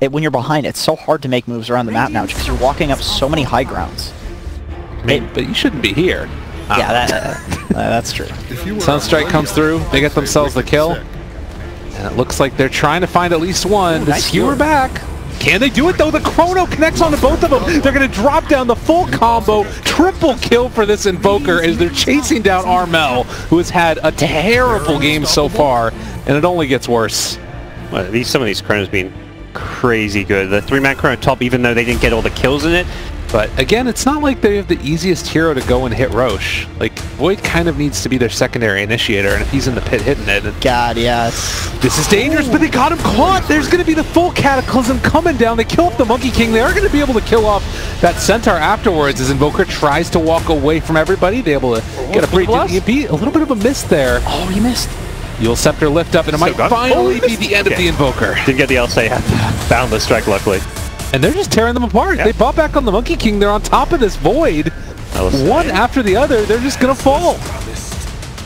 when you're behind, it's so hard to make moves around the map now because you're walking up so many high grounds. I mean, but you shouldn't be here. Yeah, that's true. Sunstrike comes through. They get themselves the kill. And it looks like they're trying to find at least one. The skewer back. Can they do it though? The Chrono connects onto both of them. They're going to drop down the full combo. Triple kill for this Invoker as they're chasing down Armel, who has had a terrible game so far, and it only gets worse. Well, some of these Chronos being crazy good. The 3-man Chrono top, even though they didn't get all the kills in it. But again, it's not like they have the easiest hero to go and hit Roche. Like, Void kind of needs to be their secondary initiator, and if he's in the pit hitting it... God, yeah. This is dangerous, but they got him caught! There's going to be the full Cataclysm coming down. They kill off the Monkey King. They are going to be able to kill off that Centaur afterwards as Invoker tries to walk away from everybody. They're able to get a pretty good EMP. A little bit of a miss there. Oh, he missed. You'll Scepter lift up, and it might finally be the end of the Invoker. Didn't get the LSA, had boundless strike, luckily. And they're just tearing them apart. Yeah. They bought back on the Monkey King. They're on top of this Void. One after the other, they're just going to fall.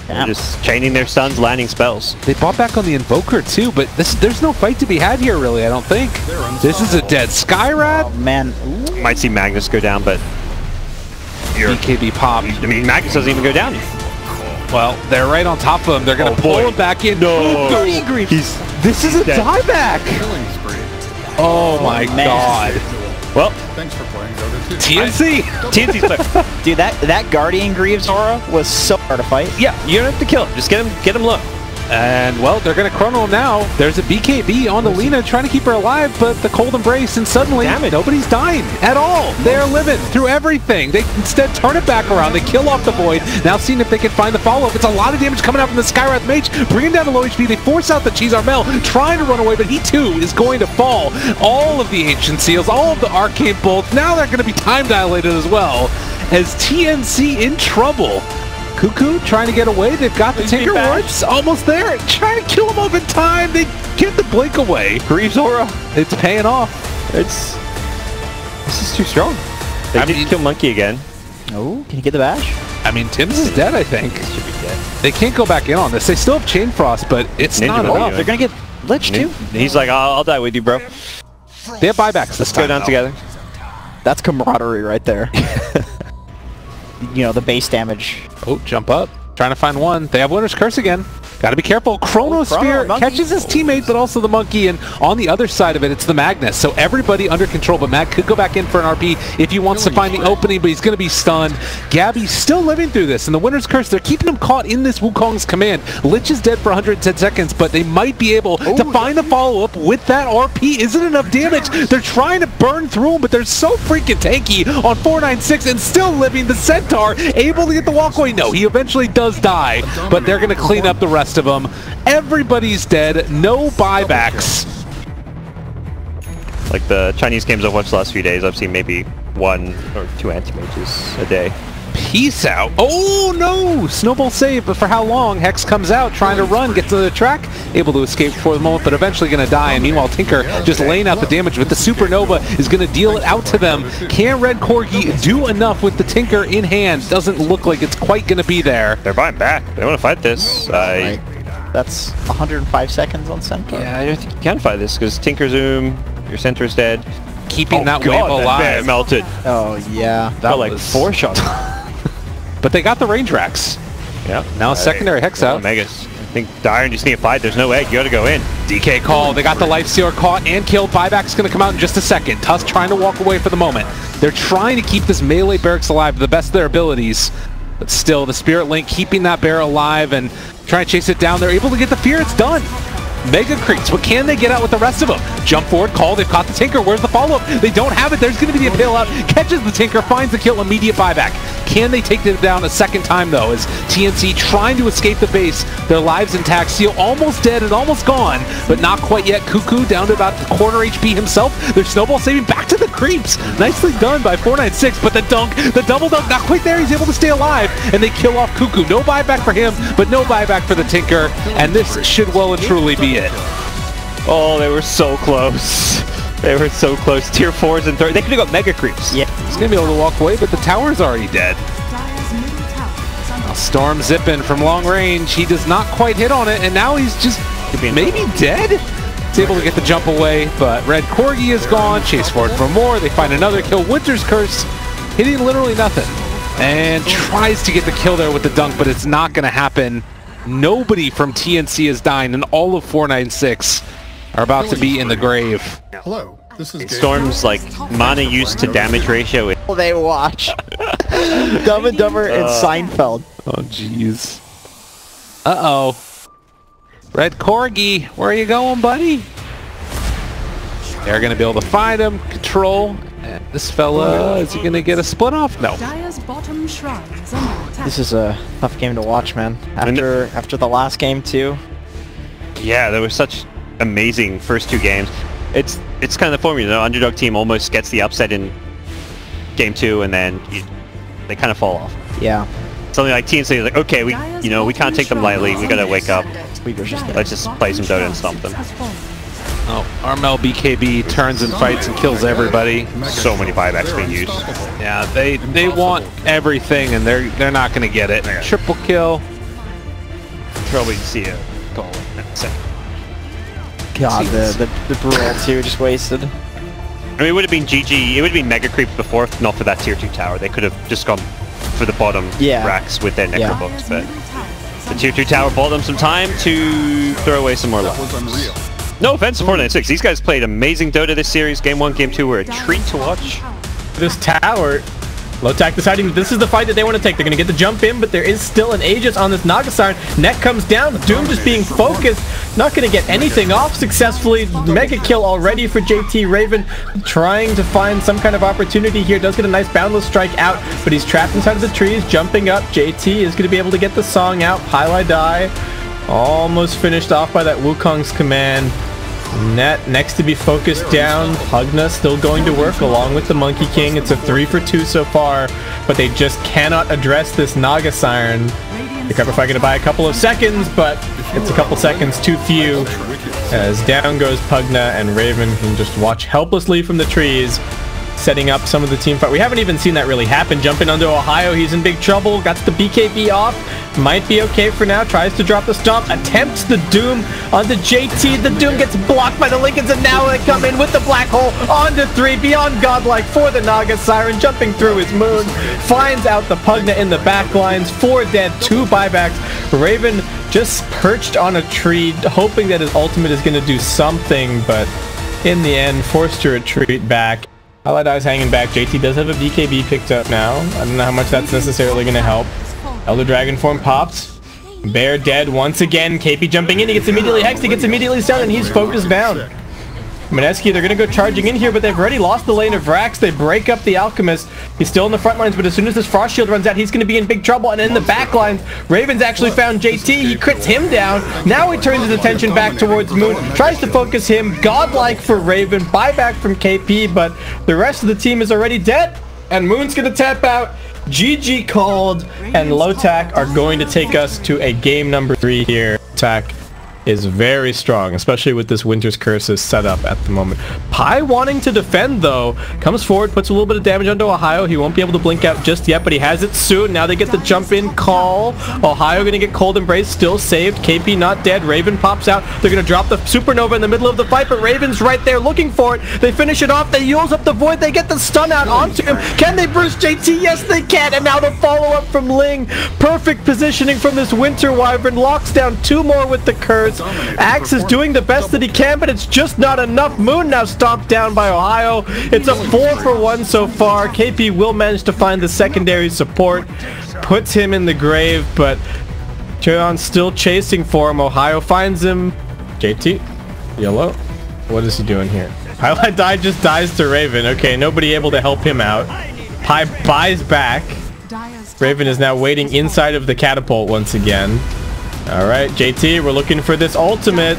They're just chaining their stuns, landing spells. They bought back on the Invoker too, but there's no fight to be had here, really, I don't think. This is a dead Skyrat. Oh, man. Ooh. Might see Magnus go down, but... BKB pop. I mean, Magnus doesn't even go down. Well, they're right on top of him. They're going to pull him back in. No. This is a dieback. Oh my god. Well, thanks for playing Dota 2. TNC! TNC's Dude, that Guardian Greaves aura was so hard to fight. Yeah, you don't have to kill him. Just get him low. And, well, they're going to chrono him now. There's a BKB on the Lina trying to keep her alive, but the cold embrace, and suddenly nobody's dying at all. They're living through everything. They instead turn it back around. They kill off the Void. Now seeing if they can find the follow-up. It's a lot of damage coming out from the Skywrath Mage, bringing down the low HP. They force out the Cheese Armel, trying to run away, but he too is going to fall. All of the Ancient Seals, all of the Arcane Bolts, now they're going to be time dilated as well, as TNC in trouble. Cuckoo trying to get away. They've got the Tinker Wards almost there. Trying to kill him off in time. They get the blink away. Greaves aura. It's paying off. This is too strong. They did kill Monkey again. Oh, can you get the bash? I mean, Tim's is dead, I think. Should be dead. They can't go back in on this. They still have Chain Frost, but it's not enough. They're going to get Lich too. He's like, I'll die with you, bro. They have buybacks this time. Go down together. That's camaraderie right there. You know, the base damage. Oh, jump up. Trying to find one. They have Winter's Curse again. Got to be careful. Chrono Spear catches his teammate, but also the Monkey. And on the other side of it, it's the Magnus. So everybody under control. But Mag could go back in for an RP if he wants to find the opening, but he's going to be stunned. Gabby's still living through this. And the Winter's Curse, they're keeping him caught in this Wukong's command. Lich is dead for 110 seconds, but they might be able to find the follow-up with that RP. Isn't enough damage. They're trying to burn through him, but they're so freaking tanky on 496 and still living. The Centaur able to get the walkway. No, he eventually does die, but they're going to clean up the rest of them. Everybody's dead. No buybacks. Like the Chinese games I've watched the last few days, I've seen maybe 1 or 2 anti-mages a day. Peace out. Oh no! Snowball save, but for how long? Hex comes out, trying to run, gets to the track, able to escape for the moment, but eventually going to die. And meanwhile, Tinker just laying out the damage, but the Supernova is going to deal it out to them. Can Red Corgi do enough with the Tinker in hand? Doesn't look like it's quite going to be there. They're buying back. They want to fight this. That's 105 seconds on Centaur. Yeah, I don't think you can fight this because Tinker Zoom, your Centaur's dead. Keeping that wave alive. That melted. Oh yeah, that like 4 shots. But they got the range racks. Yeah. Now a secondary Hex out. Megas. I think Dire just need to fight. There's no egg. You gotta go in. DK call. They got the Lifestealer caught and killed. Buyback's gonna come out in just a second. Tusk trying to walk away for the moment. They're trying to keep this melee barracks alive to the best of their abilities. But still, the Spirit Link keeping that bear alive and trying to chase it down. They're able to get the fear. It's done. Mega creeps. What can they get out with the rest of them? Jump forward, call. They've caught the Tinker. Where's the follow-up? They don't have it. There's going to be the appeal out. Catches the Tinker, finds the kill, immediate buyback. Can they take them down a second time, though, as TNC trying to escape the base? Their lives intact. Seal almost dead and almost gone, but not quite yet. Cuckoo down to about the quarter HP himself. Their snowball saving back to the creeps. Nicely done by 496, but the dunk, the double dunk, not quite there. He's able to stay alive, and they kill off Cuckoo. No buyback for him, but no buyback for the Tinker, and this should well and truly be it. Oh, they were so close. They were so close. Tier 4s and 3s. They could have got Mega Creeps. Yeah. He's going to be able to walk away, but the tower's already dead. Now Storm zipping from long range. He does not quite hit on it, and now he's just maybe dead? He's able to get the jump away, but Red Corgi is gone. Chase forward for more. They find another kill. Winter's Curse hitting literally nothing. And tries to get the kill there with the dunk, but it's not going to happen. Nobody from TNC is dying, and all of 496 are about to be in the grave. Hello, this is Storm's like mana use to damage ratio. They watch. Dumb and Dumber and Seinfeld. Oh, jeez. Uh-oh. Red Corgi, where are you going, buddy? They're going to be able to find him, control. And this fella, is he going to get a split off? No. This is a tough game to watch, man. After the last game, too. Yeah, there was such amazing first two games. It's kind of the formula, the underdog team almost gets the upset in game 2, and then they kind of fall off. Yeah. Something like TNC is like, okay, we can't take them lightly. We gotta wake up. Let's just play some Dota and stomp them. Oh, Armel BKB turns and fights and kills everybody. So many buybacks being used. Yeah, they want everything, and they're not going to get it. Yeah. Triple kill. Probably see a goal in a second. God, the Brawl too just wasted. I mean, it would have been GG. It would have been mega creep before, if not for that tier 2 tower. They could have just gone for the bottom racks with their necrobooks, but the tier 2 tower bought them some time to throw away some more life. No offense to 496. These guys played amazing Dota this series. Game 1, Game 2 were a treat to watch. This tower, Lotac deciding that this is the fight that they want to take. They're going to get the jump in, but there is still an Aegis on this Naga Siren. Neck comes down. Doom just being focused. Not going to get anything off successfully. Mega kill already for JT. Raven trying to find some kind of opportunity here. Does get a nice boundless strike out, but he's trapped inside of the trees. Jumping up. JT is going to be able to get the song out. Highlight die. Almost finished off by that Wukong's command. Net next to be focused down. Pugna still going to work along with the Monkey King. It's a 3 for 2 so far, but they just cannot address this Naga Siren. The Copperfy going to buy a couple of seconds, but it's a couple seconds too few. As down goes Pugna, and Raven can just watch helplessly from the trees, setting up some of the team fight. We haven't even seen that really happen. Jumping onto Ohio, he's in big trouble. Got the BKB off. Might be okay for now. Tries to drop the stomp. Attempts the Doom onto JT. The Doom gets blocked by the Lincolns, and now they come in with the Black Hole onto 3. Beyond Godlike for the Naga Siren. Jumping through his moon. Finds out the Pugna in the back lines. 4 dead, 2 buybacks. Raven just perched on a tree, hoping that his ultimate is going to do something, but in the end, forced to retreat back. Highlight Eye's hanging back. JT does have a BKB picked up now. I don't know how much that's necessarily going to help. Elder Dragon form pops. Bear dead once again. KP jumping in. He gets immediately hexed. He gets immediately stunned, and he's focused down. Mineski, they're going to go charging in here, but they've already lost the lane of Rax. They break up the Alchemist. He's still in the front lines, but as soon as this Frost Shield runs out, he's going to be in big trouble. And in the back lines, Raven's actually found JT. He crits him down. Now he turns his attention back towards Moon. Tries to focus him. Godlike for Raven. Buyback from KP, but the rest of the team is already dead. And Moon's going to tap out. GG called, and Lotac are going to take us to a game number 3 here. Lotac is very strong, especially with this Winter's Curses set up at the moment. Pi wanting to defend, though, comes forward, puts a little bit of damage onto Ohio. He won't be able to blink out just yet, but he has it soon. Now they get the jump in call. Ohio going to get Cold Embrace, still saved. KP not dead. Raven pops out. They're going to drop the Supernova in the middle of the fight, but Raven's right there looking for it. They finish it off. They use up the Void. They get the stun out onto him. Can they burst JT? Yes, they can. And now the follow-up from Ling. Perfect positioning from this Winter Wyvern. Locks down 2 more with the Curse. Axe is doing the best that he can, but it's just not enough. Moon now stomped down by Ohio. It's a 4 for 1 so far. KP will manage to find the secondary support. Puts him in the grave, but Cheon's still chasing for him. Ohio finds him. JT, yellow. What is he doing here? Highlight Die just dies to Raven. Okay, nobody able to help him out. Pi buys back. Raven is now waiting inside of the catapult once again. Alright, JT, we're looking for this ultimate.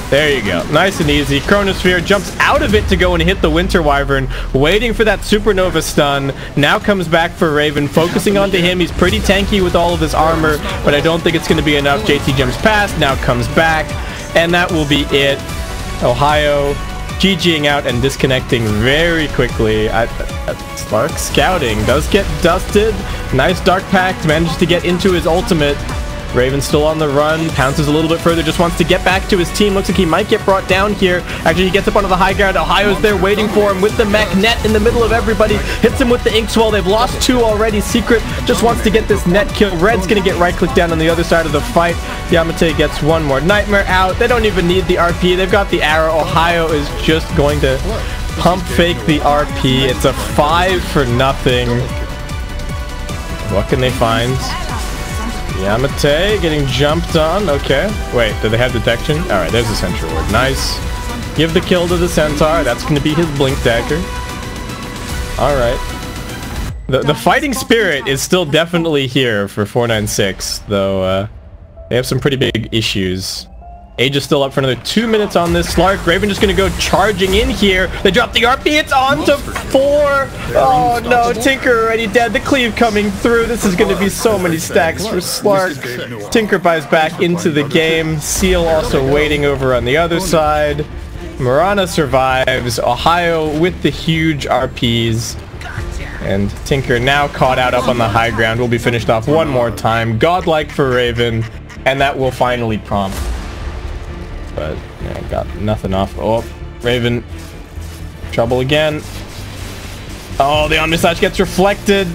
There you go. Nice and easy. Chronosphere jumps out of it to go and hit the Winter Wyvern. Waiting for that Supernova stun. Now comes back for Raven. Focusing onto him. He's pretty tanky with all of his armor, but I don't think it's going to be enough. JT jumps past. Now comes back. And that will be it. Ohio GGing out and disconnecting very quickly. Spark scouting does get dusted. Nice Dark Pact. Manages to get into his ultimate. Raven's still on the run, pounces a little bit further, just wants to get back to his team. Looks like he might get brought down here. Actually, he gets up onto the high ground. Ohio's there waiting for him with the mech. Net in the middle of everybody, hits him with the ink swell. They've lost 2 already. Secret just wants to get this net kill. Red's gonna get right click down on the other side of the fight. Yamate gets one more nightmare out. They don't even need the RP. They've got the arrow. Ohio is just going to pump fake the RP. It's a 5-0. What can they find? Yamate getting jumped on. Okay. Wait, do they have detection? Alright, there's the Sentry Ward. Nice. Give the kill to the Centaur. That's going to be his Blink Dagger. Alright. The fighting spirit is still definitely here for 496, though they have some pretty big issues. Age is still up for another 2 minutes on this. Slark, Raven just going to go charging in here. They drop the RP. It's on to 4. Oh no, Tinker already dead. The cleave coming through. This is going to be so many stacks for Slark. Tinker buys back into the game. Seal also waiting over on the other side. Marana survives. Ohio with the huge RPs. And Tinker now caught out up on the high ground. Will be finished off one more time. Godlike for Raven. And that will finally prompt. But yeah, got nothing off. Oh, Raven. Trouble again. Oh, the Omni Slash gets reflected.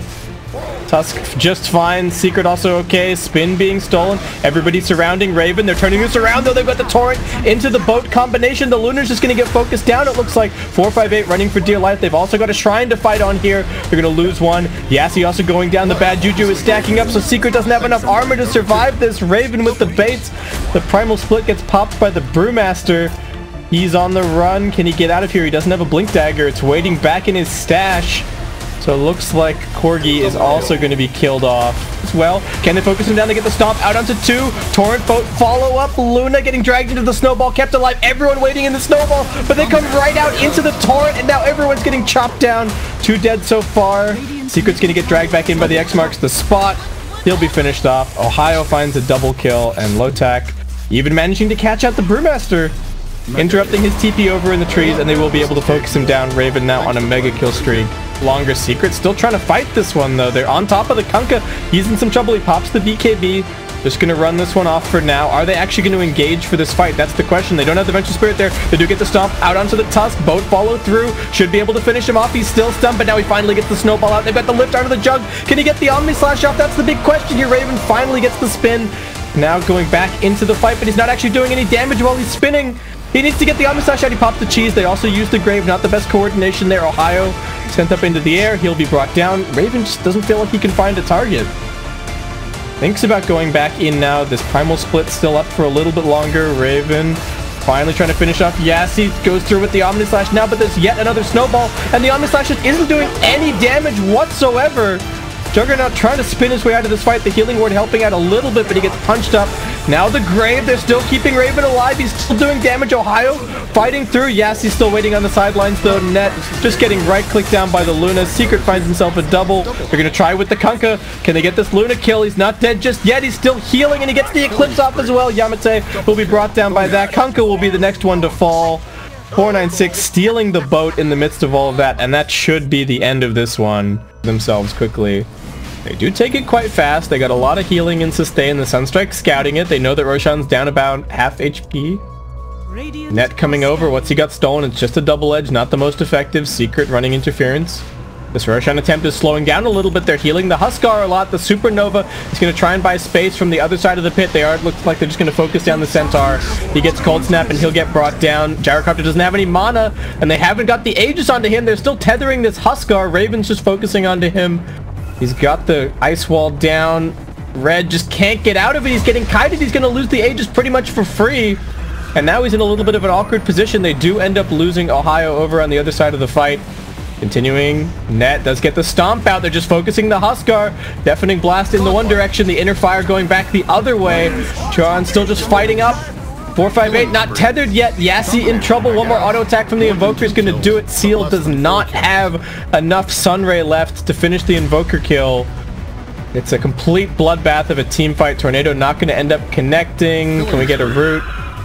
Tusk just fine. Secret also okay. Spin being stolen. Everybody surrounding Raven. They're turning this around though. They've got the Torrent into the boat combination. The Lunar's just going to get focused down. It looks like 458 running for dear life. They've also got a Shrine to fight on here. They're going to lose one. Yassi also going down. The bad Juju is stacking up, so Secret doesn't have enough armor to survive this. Raven with the baits. The Primal Split gets popped by the Brewmaster. He's on the run. Can he get out of here? He doesn't have a Blink Dagger. It's waiting back in his stash. So it looks like Corgi is also going to be killed off as well. Can they focus him down? They get the stomp out onto 2. Torrent boat follow up. Luna getting dragged into the snowball, kept alive. Everyone waiting in the snowball, but they come right out into the Torrent, and now everyone's getting chopped down. 2 dead so far. Secret's going to get dragged back in by the X marks the spot. He'll be finished off. Ohio finds a double kill, and Lotac even managing to catch out the Brewmaster, interrupting his TP over in the trees, and they will be able to focus him down. Raven now on a mega kill streak. Longer Secret still trying to fight this one though. They're on top of the Kunkka. He's in some trouble. He pops the BKB. Just gonna run this one off for now. Are they actually going to engage for this fight? That's the question. They don't have the Venture Spirit there. They do get the stomp out onto the Tusk. Boat follow through. Should be able to finish him off. He's still stunned, but now he finally gets the snowball out. They've got the lift out of the jug. Can he get the Omni Slash off? That's the big question here. Raven finally gets the spin. Now going back into the fight, but he's not actually doing any damage while he's spinning. He needs to get the Omni Slash out. He popped the cheese. They also used the Grave. Not the best coordination there. Ohio sent up into the air. He'll be brought down. Raven just doesn't feel like he can find a target. Thinks about going back in now. This Primal Split still up for a little bit longer. Raven finally trying to finish off Yassi. Goes through with the Omni Slash now, but there's yet another snowball. And the Omni Slash just isn't doing any damage whatsoever. Juggernaut trying to spin his way out of this fight. The Healing Ward helping out a little bit, but he gets punched up. Now the Grave, they're still keeping Raven alive. He's still doing damage. Ohio fighting through. Yassi's still waiting on the sidelines though. Net just getting right-clicked down by the Luna. Secret finds himself a double. They're going to try with the Kunkka. Can they get this Luna kill? He's not dead just yet. He's still healing, and he gets the Eclipse off as well. Yamate will be brought down by that. Kunkka will be the next one to fall. 496 stealing the boat in the midst of all of that, and that should be the end of this one themselves quickly. They do take it quite fast. They got a lot of healing and sustain. The Sunstrike scouting it. They know that Roshan's down about half HP. Net coming over. What's he got stolen? It's just a double edge, not the most effective. Secret running interference. This Roshan attempt is slowing down a little bit. They're healing the Huskar a lot. The Supernova is going to try and buy space from the other side of the pit. They are, it looks like they're just going to focus down the Centaur. He gets Cold Snap and he'll get brought down. Gyrocopter doesn't have any mana, and they haven't got the Aegis onto him. They're still tethering this Huskar. Raven's just focusing onto him. He's got the ice wall down. Red just can't get out of it. He's getting kited. He's going to lose the Aegis pretty much for free. And now he's in a little bit of an awkward position. They do end up losing Ohio over on the other side of the fight. Continuing, Net does get the stomp out. They're just focusing the Huskar. Deafening Blast in the one direction. The Inner Fire going back the other way. Tron still just fighting up. 458 not tethered yet. Yassi in trouble. One more auto attack from the Invoker is going to do it. Seal does not have enough Sunray left to finish the Invoker kill. It's a complete bloodbath of a team fight. Tornado not going to end up connecting. Can we get a root?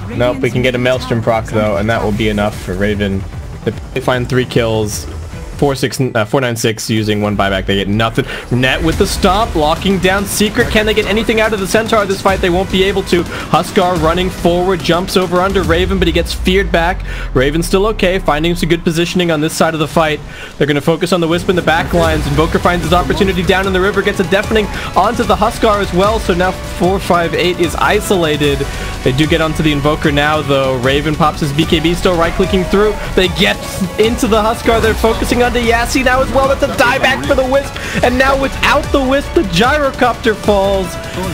Nope, we can get a Maelstrom proc though, and that will be enough for Raven. They find 3 kills. 496 using one buyback. They get nothing. Net with the stomp, locking down Secret. Can they get anything out of the Centaur this fight? They won't be able to. Huskar running forward, jumps over under Raven, but he gets feared back. Raven's still okay, finding some good positioning on this side of the fight. They're going to focus on the Wisp in the back lines. Invoker finds his opportunity down in the river, gets a deafening onto the Huskar as well, so now 458 is isolated. They do get onto the Invoker now, though. Raven pops his BKB, still right-clicking through. They get into the Huskar. They're focusing onto Yassi now as well. That's a dieback for the Wisp, and now without the Wisp, the Gyrocopter falls.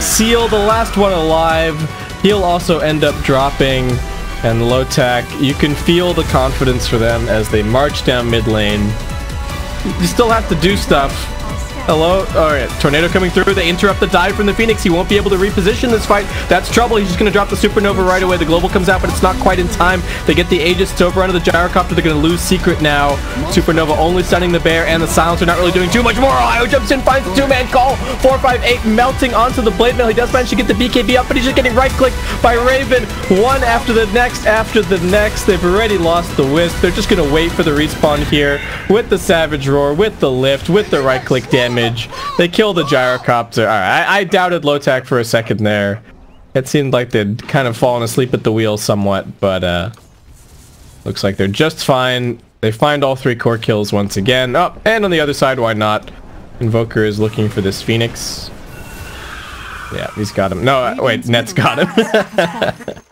Seal, the last one alive. He'll also end up dropping, and Lotac, you can feel the confidence for them as they march down mid lane. You still have to do stuff. Hello? Alright, Tornado coming through. They interrupt the dive from the Phoenix. He won't be able to reposition this fight. That's trouble. He's just going to drop the Supernova right away. The Global comes out, but it's not quite in time. They get the Aegis. It's over under the Gyrocopter. They're going to lose Secret now. Supernova only stunning the Bear, and the Silencer not really doing too much more. Ohio jumps in, finds the two-man call. 458 melting onto the Blade Mail. He does manage to get the BKB up, but he's just getting right-clicked by Raven. One after the next, after the next. They've already lost the Wisp. They're just going to wait for the respawn here with the Savage Roar, with the lift, with the right-click damage. They kill the Gyrocopter. Alright, I doubted Lotac for a second there. It seemed like they'd kind of fallen asleep at the wheel somewhat, but looks like they're just fine. They find all 3 core kills once again. Oh, and on the other side, why not? Invoker is looking for this Phoenix. Yeah, he's got him. No, wait, Net's got him.